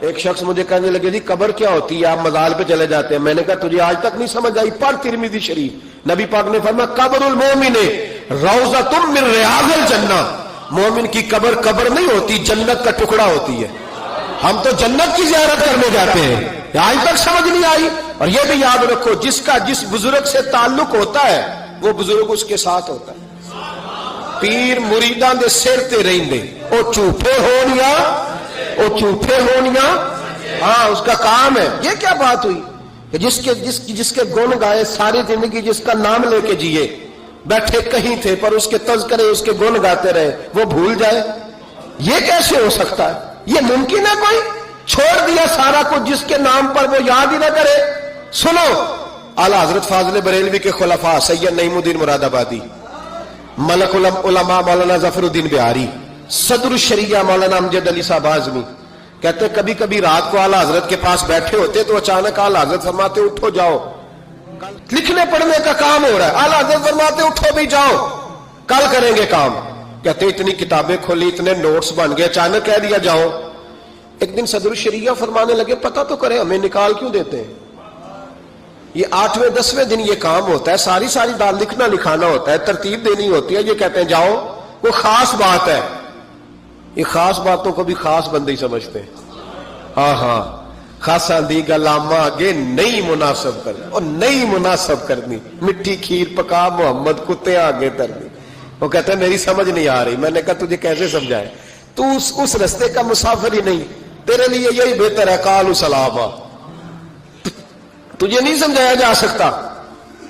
ایک شخص مجھے کہنے لگے جی قبر کیا ہوتی ہے، آپ مزار پہ چلے جاتے ہیں. میں نے کہا تجھے آج تک نہیں سمجھ آئی؟ پڑھ ترمذی شریف. نبی پاک نے فرمایا قبر المومن روضۃ من ریاض الجنہ. مومن کی قبر قبر نہیں ہوتی، جنت کا ٹکڑا ہوتی ہے. ہم تو جنت کی زیارت کرنے جاتے ہیں. آج تک سمجھ نہیں آئی. اور یہ بھی یاد رکھو، جس کا جس بزرگ سے تعلق ہوتا ہے وہ بزرگ اس کے ساتھ ہوتا ہے. پیر مریداں دے سر تے رہندے، او جھوٹے ہونیا، او جھوٹے ہونیا. ہاں اس کا کام ہے. یہ کیا بات ہوئی کہ جس کے گن گائے ساری زندگی، جس کا نام لے کے جیے، بیٹھے کہیں تھے پر اس کے تذکرے اس کے گن گاتے رہے، وہ بھول جائے؟ یہ کیسے ہو سکتا ہے؟ یہ ممکن ہے؟ کوئی چھوڑ دیا سارا کچھ جس کے نام پر وہ یاد ہی نہ کرے. سنو، اعلیٰ حضرت فاضل بریلوی کے خلفاء سید نعیم الدین مراد آبادی، ملک العلماء مولانا ظفر الدین بہاری، صدر الشریعہ مولانا امجد علی صاحب اعظمی کہتے کبھی کبھی رات کو اعلیٰ حضرت کے پاس بیٹھے ہوتے تو اچانک اعلیٰ حضرت فرماتے اٹھو جاؤ، لکھنے پڑھنے کا کام ہو رہا ہے. اعلیٰ حضرت فرماتے اٹھو بھی جاؤ، کل کریں گے کام. کہتے اتنی کتابیں کھولی، اتنے نوٹس بن گئے، اچانک کہہ دیا جاؤ. ایک دن صدر الشریعہ فرمانے لگے پتہ تو کریں ہمیں نکال کیوں دیتے ہیں؟ یہ 8ویں 10ویں دن یہ کام ہوتا ہے، ساری دال لکھنا لکھانا ہوتا ہے، ترتیب دینی ہوتی ہے. یہ کہتے ہیں جاؤ، وہ خاص بات ہے. یہ خاص باتوں کو بھی خاص بندے ہی سمجھتے ہیں. ہاں خاصا دی گلامہ آگے نہیں مناسب کرنی، اور نہیں مناسب کرنی. مٹھی کھیر پکا محمد کتے آگے ترنی. وہ کہتے ہیں میری سمجھ نہیں آ رہی. میں نے کہا تجھے کیسے سمجھائے؟ تو اس رستے کا مسافر ہی نہیں. تیرے لیے یہی بہتر ہے قالوا سلاما. تجھے نہیں سمجھایا جا سکتا.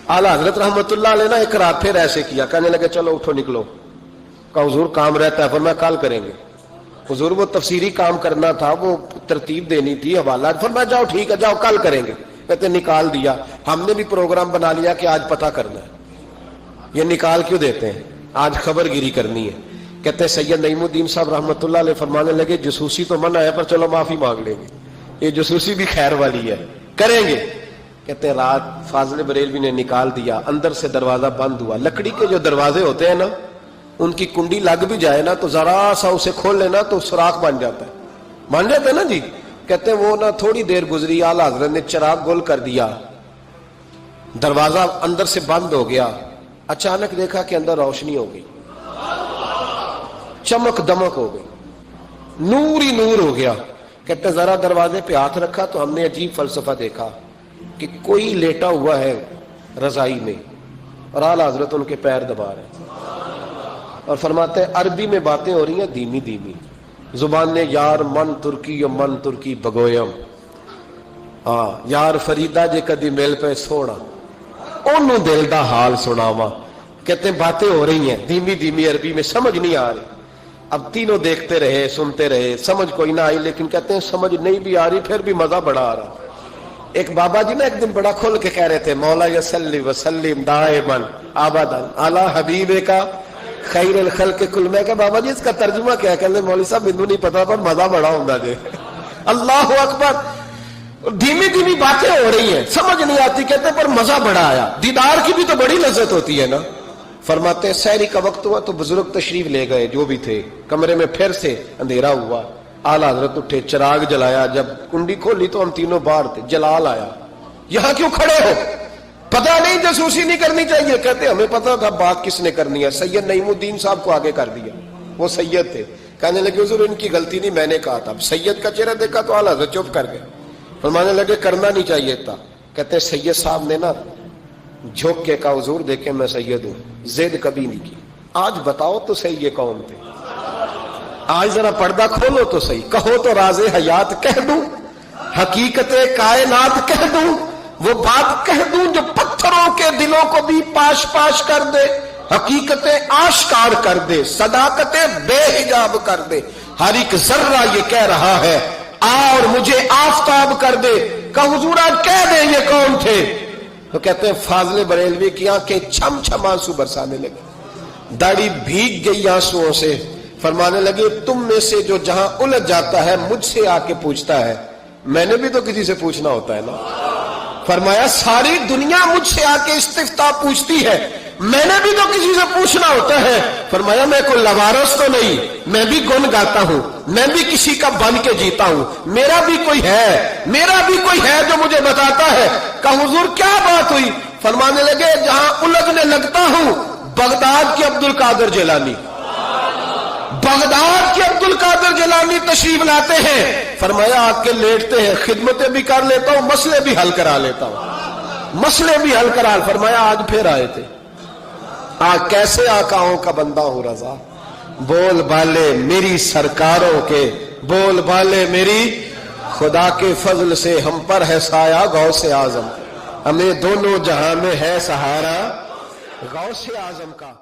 اعلیٰ حضرت رحمت اللہ علیہ نے ایک رات پھر ایسے کیا، کہنے لگے چلو اٹھو نکلو. کہا حضور کام رہتا ہے. فرمایا کل کریں گے. حضور وہ تفسیری کام کرنا تھا، وہ ترتیب دینی تھی، حوالہ. فرمایا جاؤ ٹھیک ہے، جاؤ کل کریں گے. کہتے نکال دیا. ہم نے بھی پروگرام بنا لیا کہ آج پتہ کرنا ہے. یہ نکال کیوں دیتے ہیں؟ آج خبر گیری کرنی ہے. کہتے ہیں سید نعیم الدین صاحب رحمت اللہ علیہ فرمانے لگے جسوسی تو منع ہے پر چلو معافی مانگ لیں گے. یہ جسوسی بھی خیر والی ہے، کریں گے. کہتے ہیں رات فاضل بریلوی نے نکال دیا. اندر سے دروازہ بند ہوا. لکڑی کے جو دروازے ہوتے ہیں نا، ان کی کنڈی لگ بھی جائے نا تو ذرا سا اسے کھول لینا تو سوراخ بن جاتا ہے. مان جاتے ہیں نا جی. کہتے ہیں وہ نا تھوڑی دیر گزری، اعلیٰ حضرت نے چراغ گول کر دیا، دروازہ اندر سے بند ہو گیا. اچانک دیکھا کہ اندر روشنی ہو گئی، چمک دمک ہو گئی، نور ہی نور ہو گیا. کہتے ذرا دروازے پہ ہاتھ رکھا تو ہم نے عجیب فلسفہ دیکھا کہ کوئی لیٹا ہوا ہے رضائی میں اور اعلیٰ حضرت ان کے پیر دبا رہے ہیں. اور فرماتے ہیں عربی میں باتیں ہو رہی ہیں دھیمی دھیمی. زبان نے یار من ترکی و من ترکی بگویم. ہاں یار فریدہ جے کدی مل پہ سونا انہوں دل دا حال سناوا. کہتے ہیں باتیں ہو رہی ہیں دھیمی دھیمی عربی میں، سمجھ نہیں آ رہی. اب تینوں دیکھتے رہے سنتے رہے، سمجھ کوئی نہ آئی. لیکن کہتے ہیں سمجھ نہیں بھی آ رہی پھر بھی مزہ بڑا آ رہا. ایک بابا جی نا ایک دن بڑا کھول کے کہہ رہے تھے مولا یصلی وسلم دائما ابدا علی حبیبک خیر الخلق کل. میں کہ بابا جی اس کا ترجمہ کیا ہے؟ کہتے مولوی صاحب مینوں نہیں پتا پر مزہ بڑا ہوندا جے. اللہ اکبر. دھیمی دھیمی باتیں ہو رہی ہیں، سمجھ نہیں آتی. کہتے پر مزہ بڑا آیا. دیدار کی بھی تو بڑی لذت ہوتی ہے نا. فرماتے ہیں سحری کا وقت ہوا تو بزرگ تشریف لے گئے جو بھی تھے. کمرے میں پھر سے اندھیرا ہوا. اعلیٰ حضرت اٹھے، چراغ جلایا. جب کنڈی کھولی تو ہم تینوں باہر تھے. جلال آیا، یہاں کیوں کھڑے ہو؟ پتہ نہیں جاسوسی نہیں کرنی چاہیے. کہتے ہمیں پتہ تھا بات کس نے کرنی ہے. سید نعیم الدین صاحب کو آگے کر دیا. وہ سید تھے. کہنے لگے حضور ان کی غلطی نہیں، میں نے کہا تھا. اب سید کا چہرہ دیکھا تو اعلیٰ حضرت چپ کر گئے. فرمانے لگے کرنا نہیں چاہیے تھا. کہتے سید صاحب نے نا جھوک کے کہا حضور دیکھیں میں سید ہوں، زد کبھی نہیں کی. آج بتاؤ تو صحیح یہ کون تھے؟ آج ذرا پردہ کھولو تو صحیح. کہو تو راز حیات کہہ دوں، حقیقت کائنات کہہ دوں، وہ بات کہہ دوں جو پتھروں کے دلوں کو بھی پاش پاش کر دے، حقیقتیں آشکار کر دے، صداقتیں بے حجاب کر دے. ہر ایک ذرہ یہ کہہ رہا ہے اور مجھے آفتاب کر دے. کہ حضور آج کہہ دیں یہ کون تھے؟ تو کہتے ہیں فاضل بریلوی کی آنکھیں چھم چھم آنسو برسانے لگے، داڑھی بھیگ گئی آنسوؤں سے. فرمانے لگے تم میں سے جو جہاں الجھ جاتا ہے مجھ سے آ کے پوچھتا ہے، میں نے بھی تو کسی سے پوچھنا ہوتا ہے نا. فرمایا ساری دنیا مجھ سے آ کے استفتاء پوچھتی ہے، میں نے بھی تو کسی سے پوچھنا ہوتا ہے۔ فرمایا میں کوئی لوارس تو نہیں، میں بھی گن گاتا ہوں، میں بھی کسی کا بن کے جیتا ہوں، میرا بھی کوئی ہے جو مجھے بتاتا ہے۔ کہا حضور کیا بات ہوئی؟ فرمانے لگے جہاں الجھنے لگتا ہوں بغداد کے عبد القادر جیلانی، بغداد کے عبد القادر جیلانی تشریف لاتے ہیں۔ فرمایا آ کے لیٹتے ہیں، خدمتیں بھی کر لیتا ہوں، مسئلے بھی حل کرا لیتا ہوں، مسئلے بھی حل کرا۔ فرمایا آج پھر آئے تھے، آج کیسے آقاؤں کا بندہ ہوں رضا، بول بالے میری سرکاروں کے، بول بالے میری خدا کے فضل سے ہم پر ہے سایہ غوث اعظم، ہمیں دونوں جہاں میں ہے سہارا غوث اعظم کا۔